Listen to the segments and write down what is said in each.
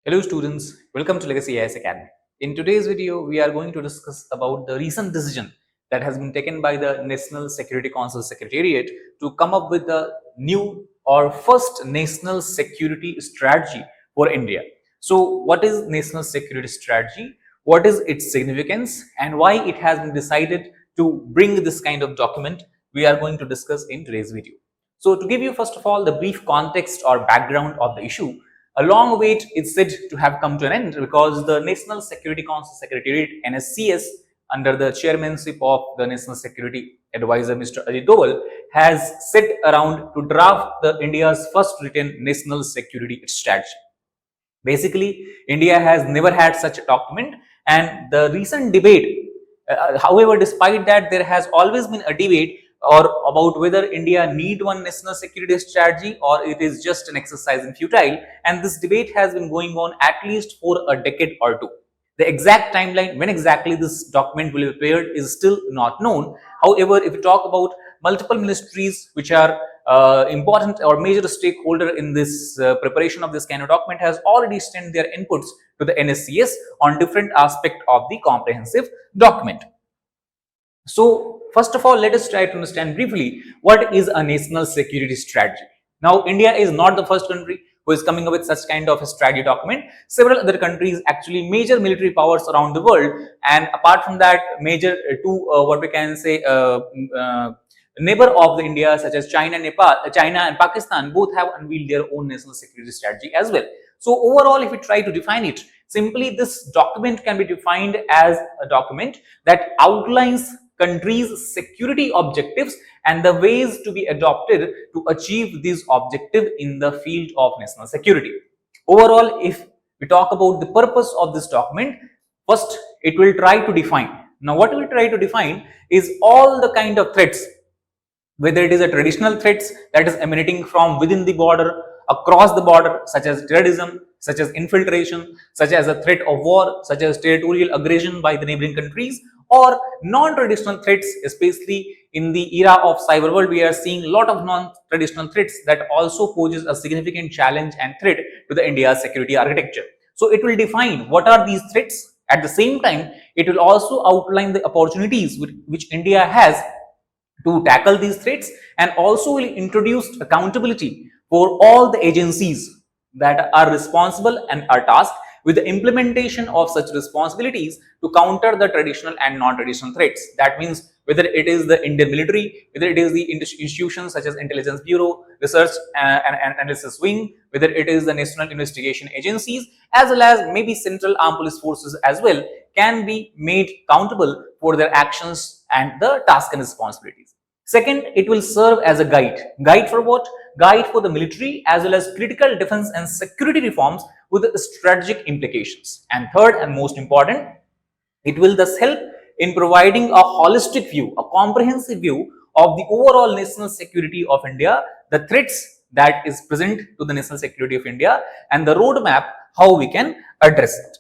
Hello students, welcome to Legacy AIS Academy. In today's video, we are going to discuss about the recent decision that has been taken by the National Security Council Secretariat to come up with the new or first national security strategy for India. So what is national security strategy? What is its significance and why it has been decided to bring this kind of document? We are going to discuss in today's video. So to give you first of all the brief context or background of the issue, a long wait is said to have come to an end because the National Security Council Secretariat NSCS under the chairmanship of the National Security Advisor Mr. Ajit Doval has set around to draft the India's first written national security strategy. Basically, India has never had such a document, and the recent debate, however, despite that, there has always been a debate or about whether India need one national security strategy or it is just an exercise in futile, and this debate has been going on at least for a decade or two. The exact timeline when exactly this document will be prepared is still not known. However, if we talk about multiple ministries which are important or major stakeholder in this preparation of this kind of document has already sent their inputs to the NSCS on different aspect of the comprehensive document. So first of all, let us try to understand briefly what is a national security strategy. Now, India is not the first country who is coming up with such kind of a strategy document. Several other countries, actually major military powers around the world, and apart from that, major two what we can say neighbor of the India such as China and Pakistan both have unveiled their own national security strategy as well. So overall, if we try to define it, simply this document can be defined as a document that outlines countries' security objectives and the ways to be adopted to achieve these objectives in the field of national security. Overall, if we talk about the purpose of this document, first it will try to define. Now, what it will try to define is all the kind of threats, whether it is a traditional threats that is emanating from within the border, across the border, such as terrorism, such as infiltration, such as a threat of war, such as territorial aggression by the neighboring countries, or non-traditional threats, especially in the era of cyber world. We are seeing a lot of non-traditional threats that also poses a significant challenge and threat to the India's security architecture. So it will define what are these threats. At the same time, it will also outline the opportunities which India has to tackle these threats, and also will introduce accountability for all the agencies that are responsible and are tasked with the implementation of such responsibilities to counter the traditional and non-traditional threats. That means whether it is the Indian military, whether it is the institutions such as Intelligence Bureau, Research and Analysis Wing, whether it is the National Investigation Agencies, as well as maybe Central Armed Police Forces as well, can be made accountable for their actions and the task and responsibilities. Second, it will serve as a guide. Guide for what? Guide for the military as well as critical defense and security reforms with strategic implications. And third and most important, it will thus help in providing a holistic view, a comprehensive view of the overall national security of India, the threats that is present to the national security of India, and the roadmap how we can address it.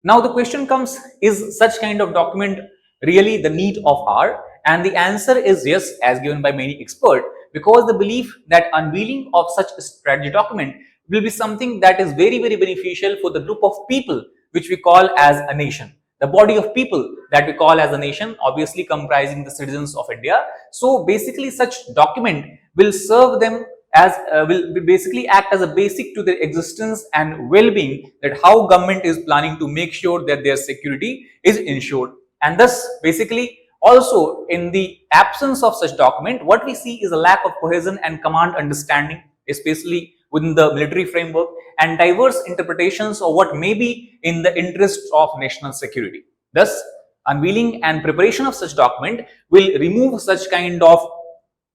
Now the question comes, is such kind of document really the need of hour? And the answer is yes, as given by many experts, because the belief that unveiling of such a strategy document will be something that is very, very beneficial for the group of people which we call as a nation. The body of people that we call as a nation, obviously comprising the citizens of India. So basically such document will serve them as will basically act as a basic to their existence and well-being, that how government is planning to make sure that their security is ensured. And thus basically also in the absence of such document, what we see is a lack of cohesion and command understanding, especially within the military framework, and diverse interpretations of what may be in the interest of national security. Thus, unveiling and preparation of such document will remove such kind of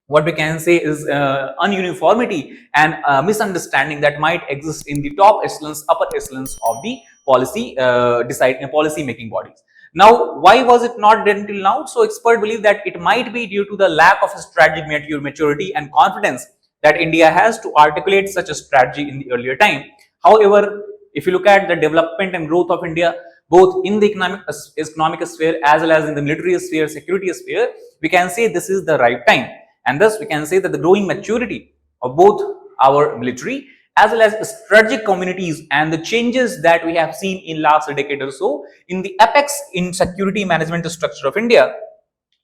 what we can say is ununiformity and misunderstanding that might exist in the top echelons, upper echelons of the policy making bodies. Now, why was it not done till now? So experts believe that it might be due to the lack of strategic maturity and confidence that India has to articulate such a strategy in the earlier time. However, if you look at the development and growth of India, both in the economic sphere as well as in the military sphere, security sphere, we can say this is the right time. And thus we can say that the growing maturity of both our military as well as strategic communities and the changes that we have seen in last decade or so in the apex in security management structure of India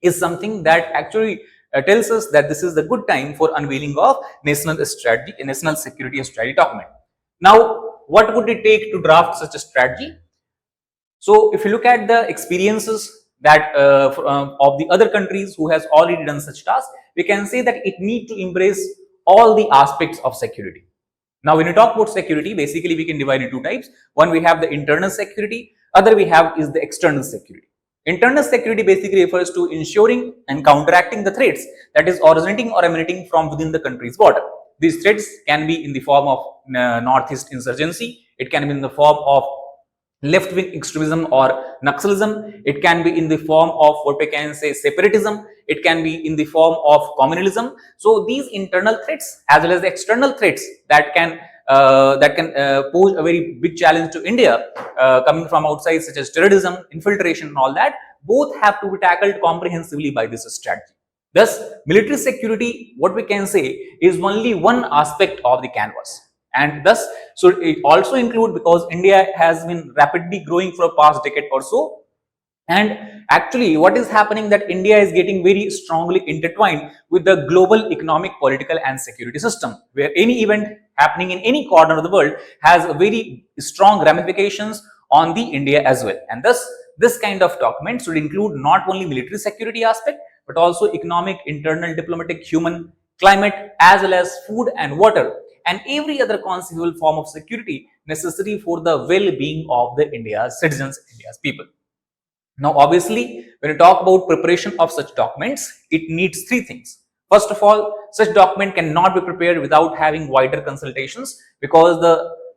is something that actually tells us that this is the good time for unveiling of national strategy, national security strategy document. Now, what would it take to draft such a strategy? So, if you look at the experiences that of the other countries who has already done such tasks, we can say that it need to embrace all the aspects of security. Now, when you talk about security, basically we can divide into two types. One, we have the internal security. Other we have is the external security. Internal security basically refers to ensuring and counteracting the threats that is originating or emanating from within the country's border. These threats can be in the form of northeast insurgency. It can be in the form of left-wing extremism or Naxalism. It can be in the form of what we can say separatism. It can be in the form of communalism. So these internal threats as well as the external threats that can pose a very big challenge to India coming from outside, such as terrorism, infiltration, and all that, both have to be tackled comprehensively by this strategy. Thus, military security, what we can say, is only one aspect of the canvas. And thus, so it also include, because India has been rapidly growing for a past decade or so, and actually what is happening that India is getting very strongly intertwined with the global economic, political and security system, where any event happening in any corner of the world has a very strong ramifications on the India as well. And thus, this kind of document should include not only military security aspect, but also economic, internal, diplomatic, human, climate, as well as food and water, and every other conceivable form of security necessary for the well-being of the India's citizens, India's people. Now, obviously, when you talk about preparation of such documents, it needs three things. First of all, such document cannot be prepared without having wider consultations, because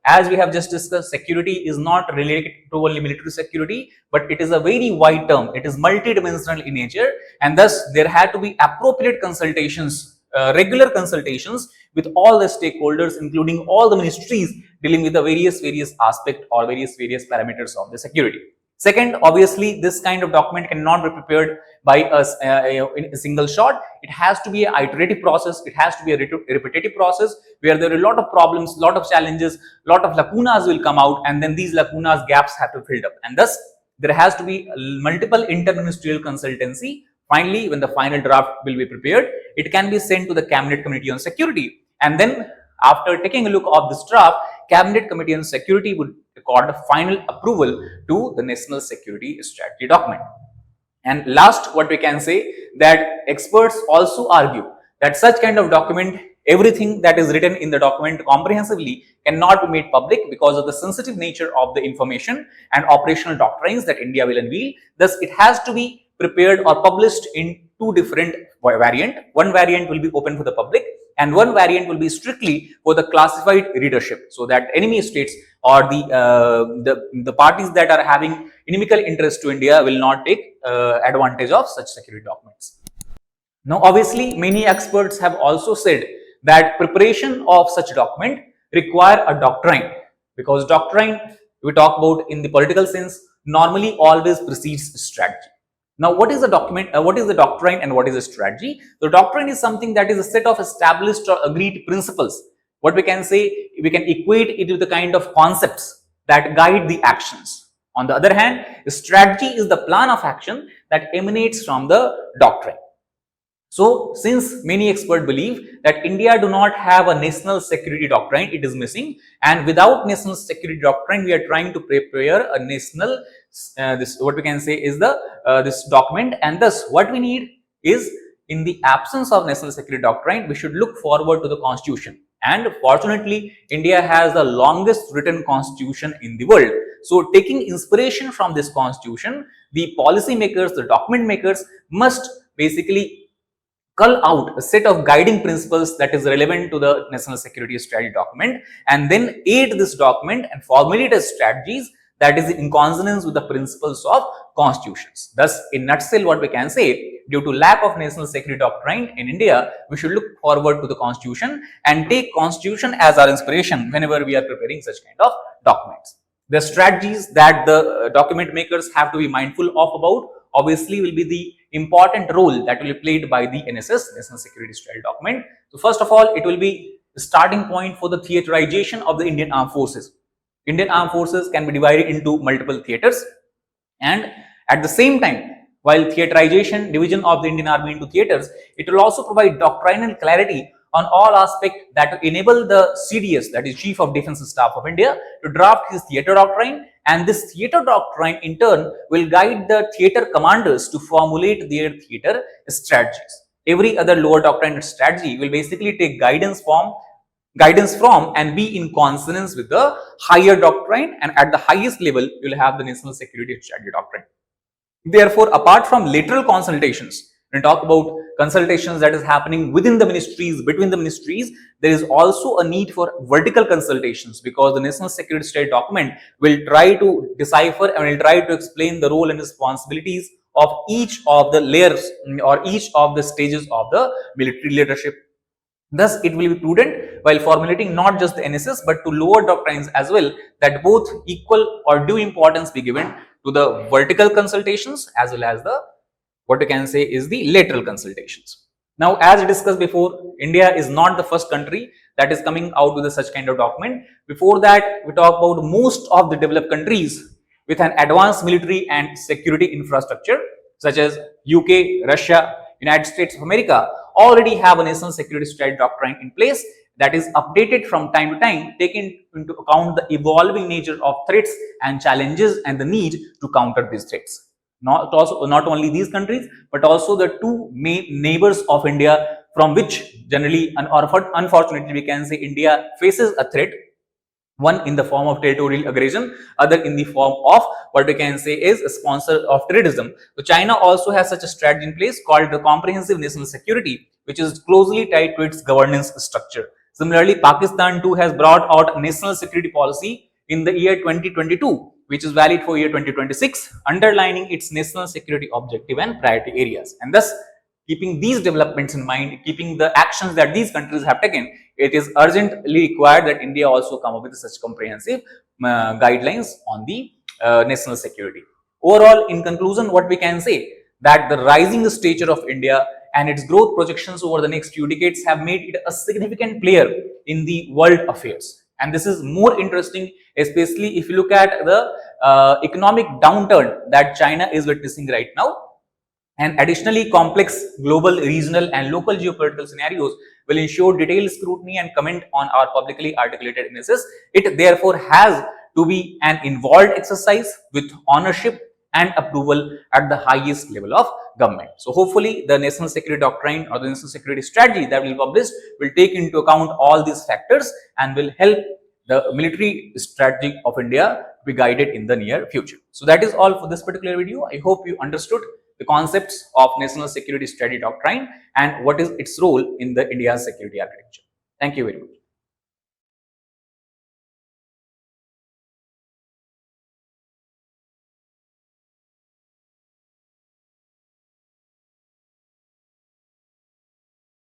as we have just discussed, security is not related to only military security, but it is a very wide term. It is multidimensional in nature, and thus there had to be appropriate consultations, regular consultations with all the stakeholders, including all the ministries dealing with the various aspect or various parameters of the security. Second, obviously, this kind of document cannot be prepared by us in a single shot. It has to be an iterative process. It has to be a repetitive process where there are a lot of problems, lot of challenges, lot of lacunas will come out, and then these lacunas, gaps have to be filled up. And thus, there has to be multiple interministerial consultancy. Finally, when the final draft will be prepared, it can be sent to the Cabinet Committee on Security. And then, after taking a look of this draft, Cabinet Committee on Security would record a final approval to the National Security Strategy document. And last, what we can say, that experts also argue that such kind of document, everything that is written in the document comprehensively cannot be made public because of the sensitive nature of the information and operational doctrines that India will unveil. Thus, it has to be prepared or published in two different variants. One variant will be open for the public, and one variant will be strictly for the classified readership, so that enemy states or the parties that are having inimical interest to India will not take advantage of such security documents. Now, obviously, many experts have also said that preparation of such document require a doctrine, because doctrine, we talk about in the political sense, normally always precedes strategy. Now, what is the document? What is the doctrine and what is the strategy? The doctrine is something that is a set of established or agreed principles. What we can say, we can equate it with the kind of concepts that guide the actions. On the other hand, strategy is the plan of action that emanates from the doctrine. So, since many experts believe that India do not have a national security doctrine, it is missing, and without national security doctrine, we are trying to prepare a national, this what we can say is the this document, and thus what we need is, in the absence of national security doctrine, we should look forward to the constitution. And fortunately, India has the longest written constitution in the world. So, taking inspiration from this constitution, the policy makers, the document makers must basically cull out a set of guiding principles that is relevant to the national security strategy document, and then aid this document and formulate strategies that is in consonance with the principles of constitutions. Thus, in nutshell, what we can say, due to lack of national security doctrine in India, we should look forward to the constitution and take constitution as our inspiration whenever we are preparing such kind of documents. The strategies that the document makers have to be mindful of about, obviously, will be the important role that will be played by the NSS, National Security Strategy document. So, first of all, it will be starting point for the theaterization of the Indian Armed Forces. Indian Armed Forces can be divided into multiple theaters, and at the same time, while theaterization, division of the Indian Army into theaters, it will also provide doctrinal clarity on all aspects that will enable the CDS, that is Chief of Defence Staff of India, to draft his theater doctrine, and this theater doctrine in turn will guide the theater commanders to formulate their theater strategies. Every other lower doctrinal strategy will basically take guidance from and be in consonance with the higher doctrine, and at the highest level you will have the national security strategy doctrine. Therefore, apart from lateral consultations, when we talk about consultations that is happening within the ministries, between the ministries, there is also a need for vertical consultations, because the national security strategy document will try to decipher and will try to explain the role and responsibilities of each of the layers or each of the stages of the military leadership. Thus, it will be prudent while formulating not just the NSS but to lower doctrines as well, that both equal or due importance be given to the vertical consultations as well as the, what we can say, is the lateral consultations. Now, as discussed before, India is not the first country that is coming out with such kind of document. Before that, we talk about most of the developed countries with an advanced military and security infrastructure, such as UK, Russia, United States of America, already have a national security strategy doctrine in place that is updated from time to time, taking into account the evolving nature of threats and challenges and the need to counter these threats. Not only these countries, but also the two main neighbors of India, from which generally, unfortunately, we can say India faces a threat. One in the form of territorial aggression, other in the form of what we can say is a sponsor of terrorism. So China also has such a strategy in place called the comprehensive national security, which is closely tied to its governance structure. Similarly, Pakistan too has brought out a national security policy in the year 2022, which is valid for year 2026, underlining its national security objective and priority areas. And thus, keeping these developments in mind, keeping the actions that these countries have taken, it is urgently required that India also come up with such comprehensive guidelines on the national security. Overall, in conclusion, what we can say, that the rising stature of India and its growth projections over the next few decades have made it a significant player in the world affairs. And this is more interesting, especially if you look at the economic downturn that China is witnessing right now. And additionally, complex global, regional and local geopolitical scenarios will ensure detailed scrutiny and comment on our publicly articulated analysis. It therefore has to be an involved exercise with ownership and approval at the highest level of government. So hopefully the national security doctrine or the national security strategy that will be published will take into account all these factors and will help the military strategy of India be guided in the near future. So that is all for this particular video. I hope you understood the concepts of national security strategy doctrine and what is its role in the India's security architecture. Thank you very much.